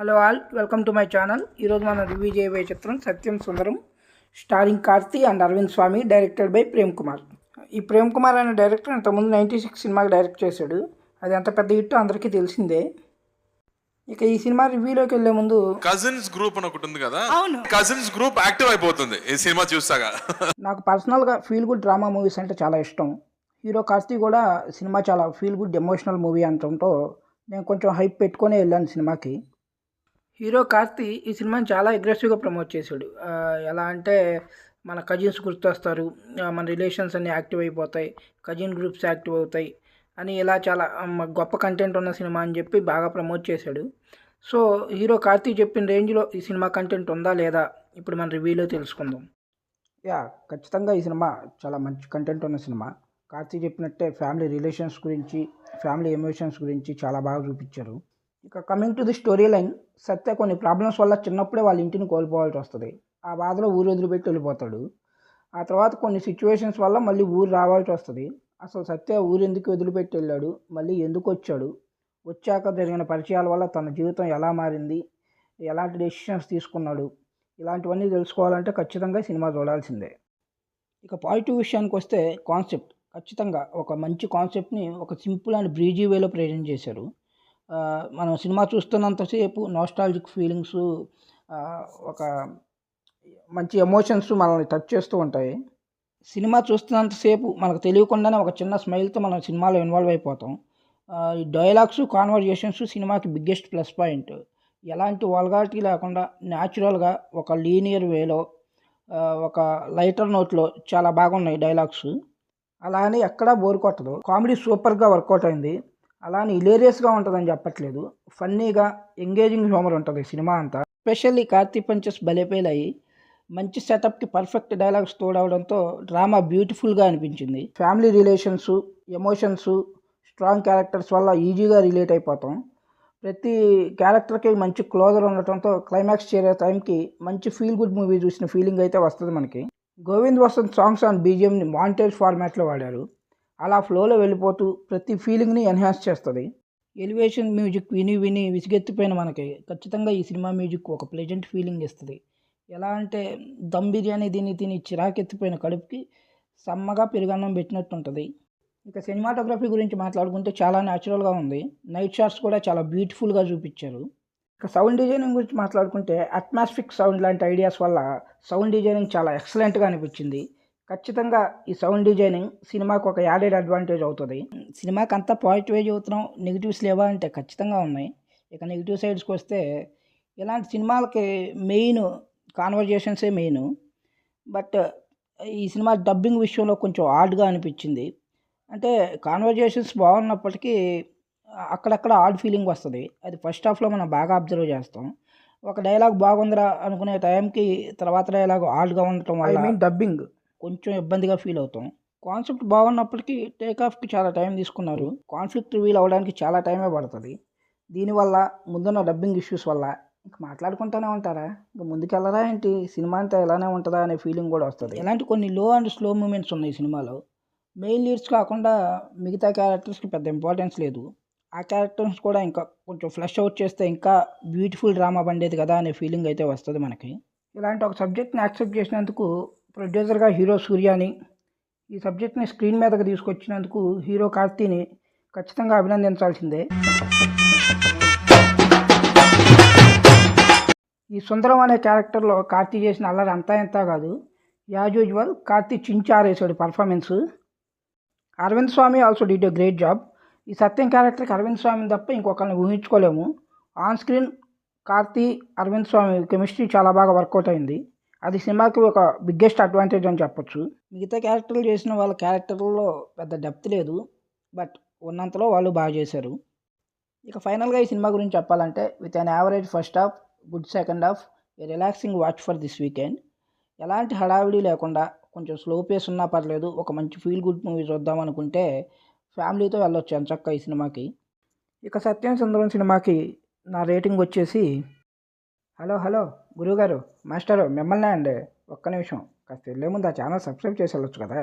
Hello all, welcome to my channel. ఈరోజు మనం review చేయబోయే చిత్రం Satyam Sundaram, starring Karthi and Arvind Swami, directed by Prem Kumar. ఈ ప్రేమ్ కుమార్ అనే డైరెక్టర్ ఇంతకుముందు 96 సినిమాకి డైరెక్ట్ చేశాడు. అది ఎంత పెద్ద హిట్ అందరికీ తెలిసిందే. ఇక ఈ సినిమా రివ్యూలోకి వెళ్లే ముందు కజిన్స్ గ్రూప్ అని ఒకటి ఉంది కదా, కజిన్స్ గ్రూప్ యాక్టివ్ అయిపోతుంది ఈ సినిమా చూసాగా. నాకు పర్సనల్గా ఫీల్ గుడ్ డ్రామా మూవీస్ అంటే చాలా ఇష్టం. హీరో కార్తీ కూడా సినిమా చాలా ఫీల్ గుడ్ ఎమోషనల్ మూవీ అంటంతో నేను కొంచెం హైప్ పెట్టుకొని వెళ్ళాను సినిమాకి. హీరో కార్తీ ఈ సినిమాని చాలా అగ్రెసివ్గా ప్రమోట్ చేశాడు. ఎలా అంటే మన కజిన్స్ గుర్తొస్తారు, మన రిలేషన్స్ అన్నీ యాక్టివ్ అయిపోతాయి, కజిన్ గ్రూప్స్ యాక్టివ్ అవుతాయి అని ఇలా చాలా గొప్ప కంటెంట్ ఉన్న సినిమా అని చెప్పి బాగా ప్రమోట్ చేశాడు. సో హీరో కార్తీ చెప్పిన రేంజ్లో ఈ సినిమా కంటెంట్ ఉందా లేదా ఇప్పుడు మన రివ్యూలో తెలుసుకుందాం. ఖచ్చితంగా ఈ సినిమా చాలా మంచి కంటెంట్ ఉన్న సినిమా. కార్తీ చెప్పినట్టే ఫ్యామిలీ రిలేషన్స్ గురించి, ఫ్యామిలీ ఎమోషన్స్ గురించి చాలా బాగా చూపించారు. ఇక coming to the story line, Satya కొన్ని ప్రాబ్లమ్స్ వల్ల చిన్నప్పుడే వాళ్ళ ఇంటిని కోల్పోవాల్సి వస్తుంది. ఆ బాధలో ఊరు వదిలిపెట్టి వెళ్ళిపోతాడు. ఆ తర్వాత కొన్ని సిచ్యువేషన్స్ వల్ల మళ్ళీ ఊరు రావాల్సి వస్తుంది. అసలు సత్య ఊరు ఎందుకు వదిలిపెట్టి వెళ్ళాడు, మళ్ళీ ఎందుకు వచ్చాడు, వచ్చాక జరిగిన పరిచయాల వల్ల తన జీవితం ఎలా మారింది, ఎలాంటి డెసిషన్స్ తీసుకున్నాడు, ఇలాంటివన్నీ తెలుసుకోవాలంటే ఖచ్చితంగా సినిమా చూడాల్సిందే. ఇక పాజిటివ్ విషయానికి వస్తే కాన్సెప్ట్, ఖచ్చితంగా ఒక మంచి కాన్సెప్ట్ని ఒక సింపుల్ అండ్ బ్రీజీ వేలో ప్రజెంట్ చేశారు. మనం సినిమా చూస్తున్నంతసేపు నాస్టాలజిక్ ఫీలింగ్స్, ఒక మంచి ఎమోషన్స్ మనల్ని టచ్ చేస్తూ ఉంటాయి. సినిమా చూస్తున్నంతసేపు మనకు తెలియకుండానే ఒక చిన్న స్మైల్తో మనం సినిమాలో ఇన్వాల్వ్ అయిపోతాం. ఈ డైలాగ్స్, కాన్వర్జేషన్స్ సినిమాకి బిగ్గెస్ట్ ప్లస్ పాయింట్. ఎలాంటి వల్గారిటీ లేకుండా న్యాచురల్గా ఒక లీనియర్ వేలో, ఒక లైటర్ నోట్లో చాలా బాగున్నాయి డైలాగ్స్. అలా అని ఎక్కడా బోర్ కొట్టదు. కామెడీ సూపర్గా వర్కౌట్ అయింది. అలానే హిలేరియస్గా ఉంటుందని చెప్పట్లేదు, ఫన్నీగా ఎంగేజింగ్ హ్యూమర్ ఉంటుంది సినిమా అంతా. స్పెషల్లీ కార్తీ పంచెస్ భలేపేలయ్యి మంచి సెటప్కి పర్ఫెక్ట్ డైలాగ్స్ తోడవడంతో డ్రామా బ్యూటిఫుల్గా అనిపించింది. Family relations, emotions, strong characters వల్ల ఈజీగా రిలేట్ అయిపోతాం. ప్రతి క్యారెక్టర్కి మంచి క్లోజర్ ఉండటంతో క్లైమాక్స్ చేరే టైంకి మంచి ఫీల్ గుడ్ మూవీ చూసిన ఫీలింగ్ అయితే వస్తుంది మనకి. గోవింద్ వసంత్ సాంగ్స్ అండ్ బీజిఎంని మాంటేజ్ ఫార్మాట్లో వాడారు. అలా ఫ్లోలో వెళ్ళిపోతూ ప్రతి ఫీలింగ్ని ఎన్హాన్స్ చేస్తుంది. ఎలివేషన్ మ్యూజిక్ విని విని విసిగెత్తిపోయిన మనకి ఖచ్చితంగా ఈ సినిమా మ్యూజిక్ ఒక ప్లెజెంట్ ఫీలింగ్ ఇస్తుంది. ఎలా అంటే దమ్ బిర్యానీ తిని చిరాకెత్తిపోయిన కడుపుకి సమ్మగా పెరుగన్నం పెట్టినట్టు ఉంటుంది. ఇక సినిమాటోగ్రఫీ గురించి మాట్లాడుకుంటే చాలా న్యాచురల్గా ఉంది. నైట్ షాట్స్ కూడా చాలా బ్యూటిఫుల్గా చూపించారు. ఇక సౌండ్ డిజైనింగ్ గురించి మాట్లాడుకుంటే అట్మాస్ఫిక్ సౌండ్ లాంటి ఐడియాస్ వల్ల సౌండ్ డిజైనింగ్ చాలా ఎక్సలెంట్గా అనిపించింది. ఖచ్చితంగా ఈ సౌండ్ డిజైనింగ్ సినిమాకు ఒక యాడెడ్ అడ్వాంటేజ్ అవుతుంది. సినిమాకి అంతా పాజిటివే చదువుతున్నాం, నెగిటివ్స్ లేవా అంటే ఖచ్చితంగా ఉన్నాయి. ఇక నెగిటివ్ సైడ్స్కి వస్తే ఇలాంటి సినిమాలకి మెయిన్ కాన్వర్జేషన్సే మెయిన్. బట్ ఈ సినిమా డబ్బింగ్ విషయంలో కొంచెం ఆడ్గా అనిపించింది. అంటే కాన్వర్జేషన్స్ బాగున్నప్పటికీ అక్కడక్కడ ఆడ్ ఫీలింగ్ వస్తుంది. అది ఫస్ట్ హాఫ్లో మనం బాగా అబ్జర్వ్ చేస్తాం. ఒక డైలాగ్ బాగుందిరా అనుకునే టైంకి తర్వాత డైలాగ్ ఆడ్గా ఉండటం వల్ల డబ్బింగ్ కొంచెం ఇబ్బందిగా ఫీల్ అవుతాం. కాన్సెప్ట్ బాగున్నప్పటికీ టేకాఫ్కి చాలా టైం తీసుకున్నారు. కాన్ఫ్లిక్ట్ రివీల్ అవ్వడానికి చాలా టైమే పడుతుంది. దీనివల్ల ముందున్న డబ్బింగ్ ఇష్యూస్ వల్ల ఇంక మాట్లాడుకుంటూనే ఉంటారా, ఇంక ముందుకెళ్ళరా ఏంటి, సినిమా అంతా ఇలానే ఉంటుందా అనే ఫీలింగ్ కూడా వస్తుంది. ఇలాంటి కొన్ని లో అండ్ స్లో మూమెంట్స్ ఉన్నాయి సినిమాలో. మెయిన్ లీడ్స్ కాకుండా మిగతా క్యారెక్టర్స్కి పెద్ద ఇంపార్టెన్స్ లేదు. ఆ క్యారెక్టర్స్ కూడా ఇంకా కొంచెం ఫ్లెష్ అవుట్ చేస్తే ఇంకా బ్యూటిఫుల్ డ్రామా పండేది కదా అనే ఫీలింగ్ అయితే వస్తుంది మనకి. ఇలాంటి ఒక సబ్జెక్ట్ని యాక్సెప్ట్ చేసినందుకు ప్రొడ్యూసర్గా హీరో సూర్యాని, ఈ సబ్జెక్ట్ని స్క్రీన్ మీదకి తీసుకొచ్చినందుకు హీరో కార్తీని ఖచ్చితంగా అభినందించాల్సిందే. ఈ సుందరం అనే క్యారెక్టర్లో కార్తీ చేసిన అల్లరి అంతా ఇంత కాదు. యాజ్ యూజువల్ కార్తీ చించారేసాడు performance. Aravind Swami also did a great job. ఈ సత్యం క్యారెక్టర్కి అరవింద్ స్వామిని తప్ప ఇంకొకరిని ఊహించుకోలేము. On screen Karthi, Aravind Swami chemistry చాలా బాగా వర్కౌట్ అయింది. అది సినిమాకి ఒక బిగ్గెస్ట్ అడ్వాంటేజ్ అని చెప్పొచ్చు. మిగతా క్యారెక్టర్లు చేసిన వాళ్ళ క్యారెక్టర్లలో పెద్ద డెప్త్ లేదు, బట్ ఉన్నంతలో వాళ్ళు బాగా చేశారు. ఇక ఫైనల్గా ఈ సినిమా గురించి చెప్పాలంటే with an average first half, good second half, A relaxing watch for this weekend. ఎలాంటి హడావిడి లేకుండా కొంచెం స్లో పేస్ ఉన్నా పర్లేదు, ఒక మంచి ఫీల్ గుడ్ మూవీ చూద్దాం అనుకుంటే ఫ్యామిలీతో వెళ్ళొచ్చు ఎంచక్కా ఈ సినిమాకి. ఇక సత్యం సుందరం సినిమాకి నా రేటింగ్ వచ్చేసి, హలో గురువుగారు, మాస్టరు మిమ్మల్నే అండి. ఒక్క నిమిషం, కాస్త వెళ్ళే ముందు ఆ ఛానల్ సబ్స్క్రైబ్ చేసి వెళ్ళొచ్చు కదా.